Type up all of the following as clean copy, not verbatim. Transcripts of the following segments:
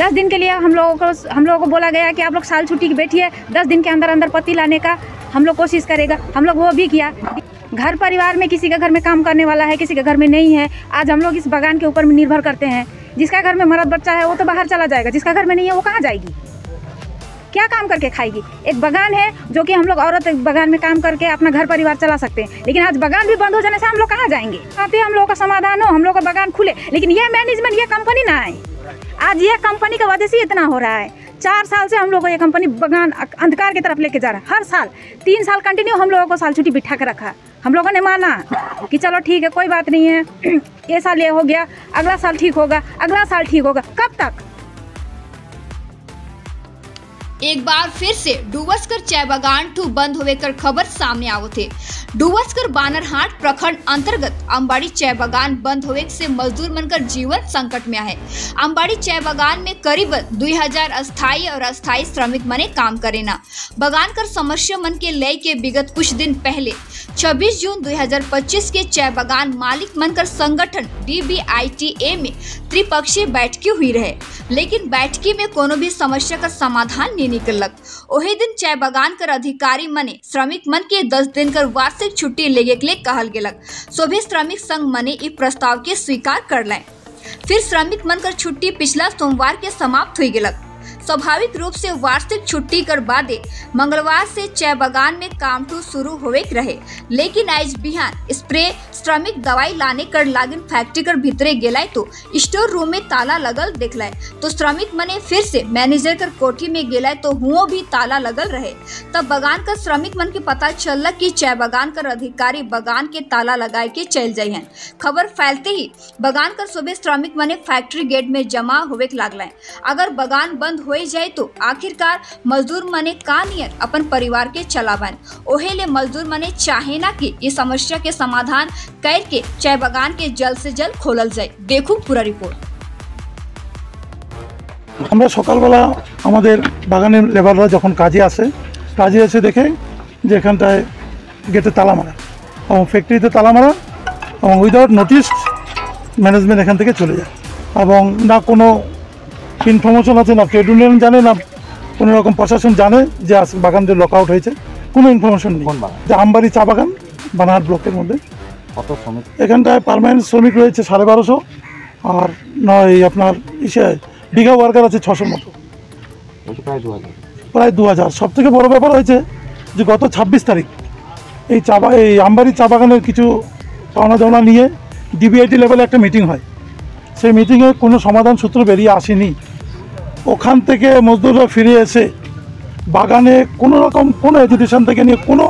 10 दिन के लिए हम लोगों को बोला गया कि आप लोग साल छुट्टी की बैठिए, 10 दिन के अंदर अंदर पत्ती लाने का हम लोग कोशिश करेगा। हम लोग वो भी किया। घर परिवार में किसी के घर में काम करने वाला है, किसी के घर में नहीं है। आज हम लोग इस बागान के ऊपर निर्भर करते हैं। जिसका घर में मर्द बच्चा है वो तो बाहर चला जाएगा, जिसका घर में नहीं है वो कहाँ जाएगी, क्या काम करके खाएगी। एक बागान है जो कि हम लोग औरत बागान में काम करके अपना घर परिवार चला सकते हैं, लेकिन आज बागान भी बंद हो जाने से हम लोग कहाँ जाएंगे। आते हम लोगों का समाधान हो, हम लोग का बागान खुले, लेकिन ये मैनेजमेंट, ये कंपनी ना आए। आज ये कंपनी का वजह से इतना हो रहा है। 4 साल से हम लोग को ये कंपनी बागान अंधकार की तरफ लेके जा रहा है। हर साल 3 साल कंटिन्यू हम लोगों को साल छुट्टी बिठा कर रखा। हम लोगों ने माना कि चलो ठीक है, कोई बात नहीं है, ये साल ये हो गया, अगला साल ठीक होगा, अगला साल ठीक होगा। कब तक? एक बार फिर से डुबसकर चाय बागान ठू बंद होवे कर खबर सामने आवो थे। डुबसकर बानरहाट प्रखंड अंतर्गत अंबाड़ी चाय बागान बंद होवे से मजदूर बनकर जीवन संकट में है। अंबाड़ी चाय बागान में करीब 2000 अस्थायी और अस्थायी श्रमिक मने काम करेना। बागान कर समस्या मन के लय के विगत कुछ दिन पहले 26 जून 2025 के चाय बागान मालिक मनकर संगठन DBITA में त्रिपक्षीय बैठकी हुई रहे, लेकिन बैठकी में कोनो भी समस्या का समाधान नहीं निकलक। ओही दिन चाय बागान कर अधिकारी मने श्रमिक मन के 10 दिन कर वार्षिक छुट्टी लेगे के लिए कहल गेलक। सभी श्रमिक संघ मने इस प्रस्ताव के स्वीकार कर लें। फिर श्रमिक मन कर छुट्टी पिछला सोमवार के समाप्त हुई गेलक। स्वाभाविक रूप से वार्षिक छुट्टी कर बादे मंगलवार से चाय बागान में काम ठू शुरू होवे रहे, लेकिन आज बिहान स्प्रे श्रमिक दवाई लाने कर लागिन फैक्ट्री कर भीतरे गेलाय तो स्टोर रूम में ताला लगल देखलाय। तो श्रमिक मने फिर से मैनेजर कर कोठी में गेलाय तो हुओ भी ताला लगल रहे। तब बागान का श्रमिक मन के पता चलल कि चाय बागान कर अधिकारी बागान के ताला लगाए के चल जाये हैं। खबर फैलते ही बागान कर सुबह श्रमिक मने फैक्ट्री गेट में जमा होवे लागलाय। अगर बागान बंद हो जाए तो आखिरकार मजदूर मने का नियर अपन परिवार के चलावन। ओहेले मजदूर मने चाहे ना कि इस समस्या के समाधान करके चाय बागान के जल्द से जल्द खोलल जाए। देखो पूरा रिपोर्ट। আমরা সকালবেলা আমাদের বাগানের লেবাররা যখন কাজে এসে দেখে যে এখানটায় গেটে তালা মারা এবং ফ্যাক্টরিতে তালা মারা এবং উইদাউট নোটিস ম্যানেজমেন্ট এখান থেকে চলে যায় এবং না কোনো ইনফরমেশন আছে, না ট্রেড ইউনিয়ন জানে, না কোনো রকম প্রশাসন জানে যে বাগানটা লক আউট হয়েছে, কোনো ইনফরমেশন নেই। যে আমবাড়ি চা বাগান বানারহাট ব্লকের মধ্যে কত শ্রমিক এখানটায় পার্মানেন্ট শ্রমিক রয়েছে 1250, আর নয় আপনার বিঘা ওয়ার্কার আছে 600 মতো, প্রায় 2000। সব থেকে বড় ব্যাপার হয়েছে যে গত 26 তারিখ এই আমবাড়ি চা বাগানের কিছু পাওনা দাওনা নিয়ে ডিবিআইটি লেভেলে একটা মিটিং হয়। সেই মিটিংয়ে কোনো সমাধান সূত্র বেরিয়ে আসেনি। ওখান থেকে মজদুররা ফিরে এসে বাগানে কোনো রকম কোনো এজুকেশন থেকে নিয়ে কোনো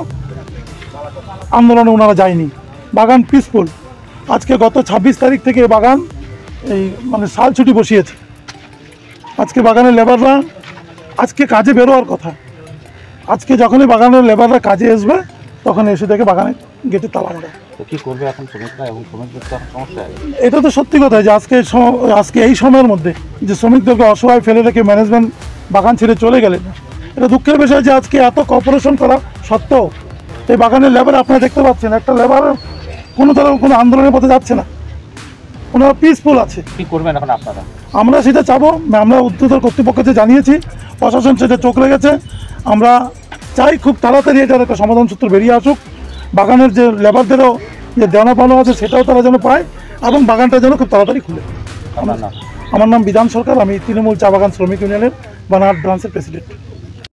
আন্দোলনে ওনারা যায়নি। বাগান পিসফুল। আজকে গত 26 তারিখ থেকে বাগান এই মানে সাল ছুটি বসিয়েছে। আজকে বাগানের লেবাররা আজকে কাজে বেরোয়ার কথা। আজকে যখনই বাগানের লেবাররা কাজে আসবে তখন এসে দেখে বাগানে গেটে তালা মারা। কি করবে এখন শ্রমিকরা এবং শ্রমিকদের সমস্যা? এটা তো সত্যি কথা যে আজকে এই সময়ের মধ্যে যে শ্রমিকদেরকে অসহায় ফেলে রেখে ম্যানেজমেন্ট বাগান ছেড়ে চলে গেলেন, এটা দুঃখের বিষয় যে আজকে এত কর্পোরেশন করা সত্ত্বেও এই বাগানের লেবার আপনারা দেখতে পাচ্ছেন একটা লেবার কোনো ধরনের কোনো আন্দোলনের পথে যাচ্ছে না, ওনারা পিসফুল আছে। কি করবেন এখন আপনারা? আমরা সেটা চাবো, আমরা উদ্যোক্তা কর্তৃপক্ষকে জানিয়েছি, প্রশাসন সেটা চোখ রেখেছে। আমরা চাই খুব তাড়াতাড়ি এটার একটা সমাধান সূত্র বেরিয়ে আসুক। বাগানের যে লেবারদেরও যে দেওয়া পাওনা আছে সেটাও তারা যেন পায় এবং বাগানটা যেন খুব তাড়াতাড়ি খুলে। আমার নাম বিধান সরকার, আমি তৃণমূল চা বাগান শ্রমিক ইউনিয়নের বানারহাট ব্রাঞ্চের প্রেসিডেন্ট।